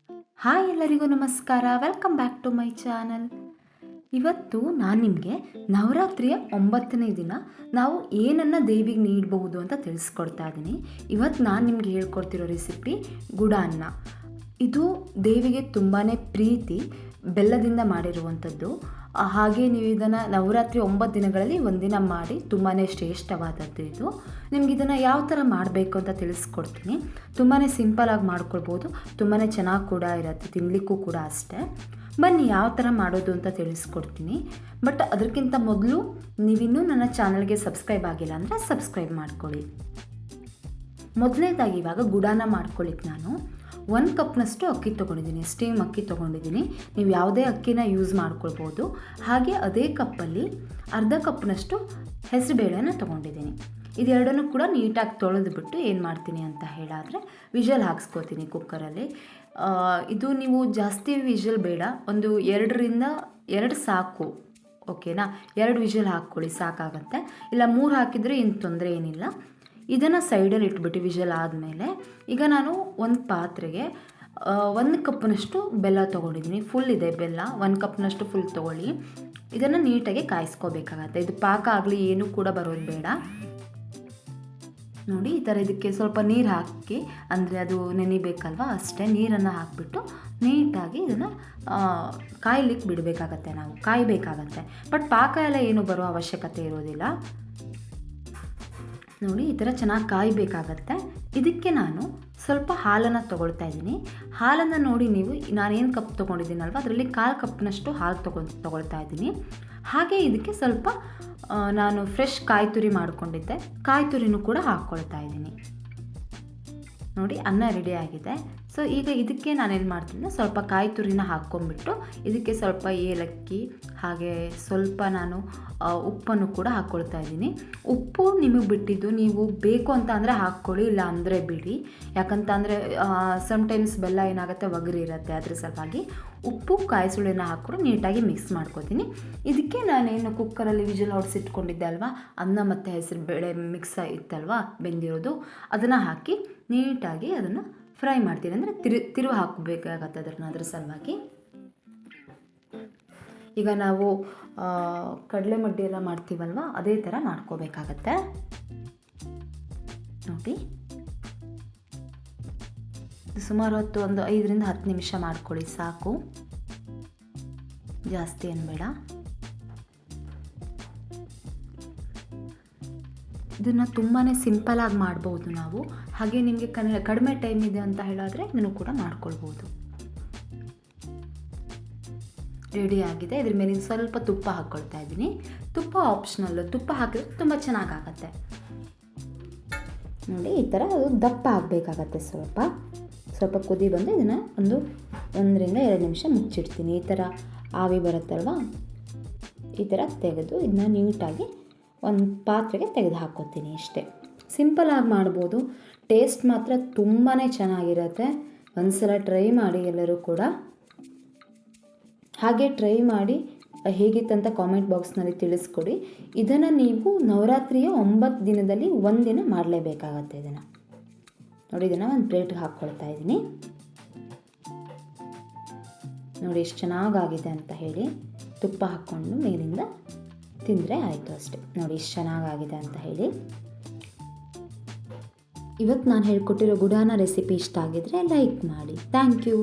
Hi ಎಲ್ಲರಿಗೂ ನಮಸ್ಕಾರ, welcome back to my channel. ಇವತ್ತು ನಾನು ನಿಮಗೆ ನವರಾತ್ರಿಯ 9ನೇ ದಿನ ನಾವು ಏನನ್ನು ದೇವಿಗೆ ನೀಡಬಹುದು ಅಂತ ತಿಳಿಸ್ಕೊಡ್ತಾ ಇದ್ದೀನಿ. ಇವತ್ತು ನಾನು ನಿಮಗೆ ಹೇಳ್ಕೊಡ್ತಿರೋ ರೆಸಿಪಿ ಗುಡಾನ್ನ. ಇದು ದೇವಿಗೆ ತುಂಬಾ ಪ್ರೀತಿ, ಬೆಲ್ಲದಿಂದ ಮಾಡಿರುವಂಥದ್ದು. ಹಾಗೆ ನೀವು ಇದನ್ನು ನವರಾತ್ರಿ 9 ದಿನಗಳಲ್ಲಿ ಒಂದಿನ ಮಾಡಿ ತುಂಬಾ ಶ್ರೇಷ್ಠವಾದದ್ದು ಇದು. ನಿಮ್ಗೆ ಇದನ್ನು ಯಾವ ಥರ ಮಾಡಬೇಕು ಅಂತ ತಿಳಿಸ್ಕೊಡ್ತೀನಿ. ತುಂಬಾ ಸಿಂಪಲಾಗಿ ಮಾಡ್ಕೊಳ್ಬೋದು, ತುಂಬಾ ಚೆನ್ನಾಗಿ ಕೂಡ ಇರುತ್ತೆ, ತಿನ್ನಲಿಕ್ಕೂ ಕೂಡ ಅಷ್ಟೇ. ಬನ್ನಿ ಯಾವ ಥರ ಮಾಡೋದು ಅಂತ ತಿಳಿಸ್ಕೊಡ್ತೀನಿ. ಬಟ್ ಅದಕ್ಕಿಂತ ಮೊದಲು ನೀವಿನ್ನೂ ನನ್ನ ಚಾನಲ್ಗೆ ಸಬ್ಸ್ಕ್ರೈಬ್ ಆಗಿಲ್ಲ ಅಂದರೆ ಸಬ್ಸ್ಕ್ರೈಬ್ ಮಾಡ್ಕೊಳ್ಳಿ. ಮೊದಲನೇದಾಗಿ ಇವಾಗ ಗುಡಾನ ಮಾಡ್ಕೊಳ್ಳಿಕ್ಕೆ ನಾನು 1 ಕಪ್ನಷ್ಟು ಅಕ್ಕಿ ತೊಗೊಂಡಿದ್ದೀನಿ, ಸ್ಟೀಮ್ ಅಕ್ಕಿ ತೊಗೊಂಡಿದ್ದೀನಿ. ನೀವು ಯಾವುದೇ ಅಕ್ಕಿನ ಯೂಸ್ ಮಾಡ್ಕೊಳ್ಬೋದು. ಹಾಗೆ ಅದೇ ಕಪ್ಪಲ್ಲಿ ಅರ್ಧ ಕಪ್ನಷ್ಟು ಹೆಸರುಬೇಳೆನ ತೊಗೊಂಡಿದ್ದೀನಿ. ಇದೆರಡನ್ನೂ ಕೂಡ ನೀಟಾಗಿ ತೊಳೆದುಬಿಟ್ಟು ಏನು ಮಾಡ್ತೀನಿ ಅಂತ ಹೇಳಿದ್ರೆ ವಿಷಲ್ ಹಾಕ್ಸ್ಕೊತೀನಿ ಕುಕ್ಕರಲ್ಲಿ. ಇದು ನೀವು ಜಾಸ್ತಿ ವಿಷಲ್ ಬೇಡ, ಒಂದು 2ರಿಂದ 2 ಸಾಕು, ಓಕೆನಾ. 2 ವಿಷಲ್ ಹಾಕ್ಕೊಳ್ಳಿ ಸಾಕಾಗತ್ತೆ. ಇಲ್ಲ 3 ಹಾಕಿದರೆ ಏನು ತೊಂದರೆ ಏನಿಲ್ಲ. ಇದನ್ನು ಸೈಡಲ್ಲಿ ಇಟ್ಬಿಟ್ಟು ವಿಷಲ್ ಆದಮೇಲೆ ಈಗ ನಾನು ಒಂದು ಪಾತ್ರೆಗೆ 1 ಕಪ್ನಷ್ಟು ಬೆಲ್ಲ ತೊಗೊಂಡಿದ್ದೀನಿ. ಫುಲ್ ಇದೆ ಬೆಲ್ಲ, 1 ಕಪ್ನಷ್ಟು ಫುಲ್ ತೊಗೊಳ್ಳಿ. ಇದನ್ನು ನೀಟಾಗಿ ಕಾಯಿಸ್ಕೋಬೇಕಾಗತ್ತೆ. ಇದು ಪಾಕ ಆಗಲಿ ಏನೂ ಕೂಡ ಬರೋದು ಬೇಡ. ನೋಡಿ ಈ ಥರ ಇದಕ್ಕೆ ಸ್ವಲ್ಪ ನೀರು ಹಾಕಿ, ಅಂದರೆ ಅದು ನೆನಿಬೇಕಲ್ವ, ಅಷ್ಟೇ ನೀರನ್ನು ಹಾಕಿಬಿಟ್ಟು ನೀಟಾಗಿ ಇದನ್ನು ಕಾಯ್ಲಿಕ್ಕೆ ಬಿಡಬೇಕಾಗತ್ತೆ, ನಾವು ಕಾಯಬೇಕಾಗತ್ತೆ. ಬಟ್ ಪಾಕ ಎಲ್ಲ ಏನು ಬರೋ ಅವಶ್ಯಕತೆ ಇರೋದಿಲ್ಲ. ನೋಡಿ ಈ ಥರ ಚೆನ್ನಾಗಿ ಕಾಯಬೇಕಾಗತ್ತೆ. ಇದಕ್ಕೆ ನಾನು ಸ್ವಲ್ಪ ಹಾಲನ್ನು ತೊಗೊಳ್ತಾ ಇದ್ದೀನಿ. ಹಾಲನ್ನು ನೋಡಿ ನೀವು, ನಾನೇನು ಕಪ್ ತೊಗೊಂಡಿದ್ದೀನಲ್ವ ಅದರಲ್ಲಿ 1/4 ಕಪ್ನಷ್ಟು ಹಾಲು ತೊಗೊಳ್ತಾ ಇದ್ದೀನಿ. ಹಾಗೆ ಇದಕ್ಕೆ ಸ್ವಲ್ಪ ನಾನು ಫ್ರೆಶ್ ಕಾಯಿ ತುರಿ ಮಾಡಿಕೊಂಡಿದ್ದೆ, ಕಾಯಿ ತುರಿನೂ ಕೂಡ ಹಾಕ್ಕೊಳ್ತಾ ಇದ್ದೀನಿ. ನೋಡಿ ಅನ್ನ ರೆಡಿ ಆಗಿದೆ. ಸೊ ಈಗ ಇದಕ್ಕೆ ನಾನೇನು ಮಾಡ್ತೀನಿ, ಸ್ವಲ್ಪ ಕಾಯಿ ತುರಿನ ಹಾಕ್ಕೊಂಡ್ಬಿಟ್ಟು ಇದಕ್ಕೆ ಸ್ವಲ್ಪ ಏಲಕ್ಕಿ, ಹಾಗೆ ಸ್ವಲ್ಪ ನಾನು ಉಪ್ಪನ್ನು ಕೂಡ ಹಾಕ್ಕೊಳ್ತಾ ಇದ್ದೀನಿ. ಉಪ್ಪು ನಿಮಗೆ ಬಿಟ್ಟಿದ್ದು, ನೀವು ಬೇಕು ಅಂತ ಅಂದರೆ ಹಾಕ್ಕೊಳ್ಳಿ, ಇಲ್ಲ ಅಂದರೆ ಬಿಡಿ. ಯಾಕಂತಂದರೆ ಸಮ್ಟೈಮ್ಸ್ ಬೆಲ್ಲ ಏನಾಗುತ್ತೆ, ಒಗರಿ ಇರುತ್ತೆ, ಅದ್ರ ಸಲುವಾಗಿ ಉಪ್ಪು ಕಾಯಿ ಸುಳಿನ ಹಾಕ್ಕೊಂಡು ನೀಟಾಗಿ ಮಿಕ್ಸ್ ಮಾಡ್ಕೊತೀನಿ. ಇದಕ್ಕೆ ನಾನೇನು ಕುಕ್ಕರಲ್ಲಿ ವಿಜಲ್ ಹೊಡೆಸಿಟ್ಕೊಂಡಿದ್ದೆ ಅಲ್ವಾ, ಅನ್ನ ಮತ್ತು ಹೆಸರು ಬೇಳೆ ಮಿಕ್ಸ್ ಇತ್ತಲ್ವ ಬೆಂದಿರೋದು, ಅದನ್ನು ಹಾಕಿ ನೀಟಾಗಿ ಅದನ್ನು ಫ್ರೈ ಮಾಡ್ತೀನಿ. ಅಂದರೆ ತಿರುವು ಹಾಕಬೇಕಾಗತ್ತೆ ಅದ್ರ ಸಲುವಾಗಿ. ಈಗ ನಾವು ಕಡಲೆ ಮಡ್ಡಿ ಎಲ್ಲ ಮಾಡ್ತೀವಲ್ವ, ಅದೇ ಥರ ಮಾಡ್ಕೋಬೇಕಾಗತ್ತೆ. ನೋಡಿ ಸುಮಾರು ಹೊತ್ತು ಒಂದು 5ರಿಂದ 10 ನಿಮಿಷ ಮಾಡ್ಕೊಳ್ಳಿ ಸಾಕು, ಜಾಸ್ತಿ ಏನು ಬೇಡ. ಇದನ್ನು ತುಂಬಾ ಸಿಂಪಲಾಗಿ ಮಾಡ್ಬೋದು ನಾವು. ಹಾಗೆ ನಿಮಗೆ ಕಡಿಮೆ ಟೈಮ್ ಇದೆ ಅಂತ ಹೇಳಿದ್ರೆ ಇದನ್ನು ಕೂಡ ಮಾಡ್ಕೊಳ್ಬೋದು. ರೆಡಿ ಆಗಿದೆ. ಇದ್ರ ಮೇಲೆ ಸ್ವಲ್ಪ ತುಪ್ಪ ಹಾಕ್ಕೊಳ್ತಾ ಇದ್ದೀನಿ. ತುಪ್ಪ ಆಪ್ಷನಲ್ಲು, ತುಪ್ಪ ಹಾಕಿದ್ರೆ ತುಂಬ ಚೆನ್ನಾಗಾಗತ್ತೆ. ನೋಡಿ ಈ ಥರ ಅದು ದಪ್ಪ ಆಗಬೇಕಾಗತ್ತೆ. ಸ್ವಲ್ಪ ಕುದಿ ಬಂದು ಇದನ್ನು 1ರಿಂದ 2 ನಿಮಿಷ ಮುಚ್ಚಿಡ್ತೀನಿ. ಈ ಥರ ಆವಿ ಬರುತ್ತಲ್ವ, ಈ ಥರ ತೆಗೆದು ಇದನ್ನ ನೀಟಾಗಿ ಒಂದು ಪಾತ್ರೆಗೆ ತೆಗೆದು ಹಾಕ್ಕೊತೀನಿ. ಇಷ್ಟೇ, ಸಿಂಪಲಾಗಿ ಮಾಡ್ಬೋದು. ಟೇಸ್ಟ್ ಮಾತ್ರ ತುಂಬಾ ಚೆನ್ನಾಗಿರುತ್ತೆ. ಒಂದ್ಸಲ ಟ್ರೈ ಮಾಡಿ ಎಲ್ಲರೂ ಕೂಡ. ಹಾಗೆ ಟ್ರೈ ಮಾಡಿ ಹೇಗಿತ್ತಂತ ಕಾಮೆಂಟ್ ಬಾಕ್ಸ್ನಲ್ಲಿ ತಿಳಿಸ್ಕೊಡಿ. ಇದನ್ನು ನೀವು ನವರಾತ್ರಿಯ 9 ದಿನದಲ್ಲಿ ಒಂದಿನ ಮಾಡಲೇಬೇಕಾಗತ್ತೆ. ಇದನ್ನು ನೋಡಿ, ಇದನ್ನು ಒಂದು ಪ್ಲೇಟ್ಗೆ ಹಾಕ್ಕೊಳ್ತಾ ಇದ್ದೀನಿ. ನೋಡಿ ಎಷ್ಟು ಚೆನ್ನಾಗಾಗಿದೆ ಅಂತ ಹೇಳಿ. ತುಪ್ಪ ಹಾಕ್ಕೊಂಡು ಮೇಲಿಂದ ತಿಂದರೆ ಆಯಿತು ಅಷ್ಟೇ. ನೋಡಿ ಎಷ್ಟು ಚೆನ್ನಾಗಾಗಿದೆ ಅಂತ ಹೇಳಿ. ಇವತ್ತು ನಾನು ಹೇಳ್ಕೊಟ್ಟಿರೋ ಗುಡಾನ ರೆಸಿಪಿ ಇಷ್ಟ ಆಗಿದ್ರೆ ಲೈಕ್ ಮಾಡಿ. Thank you.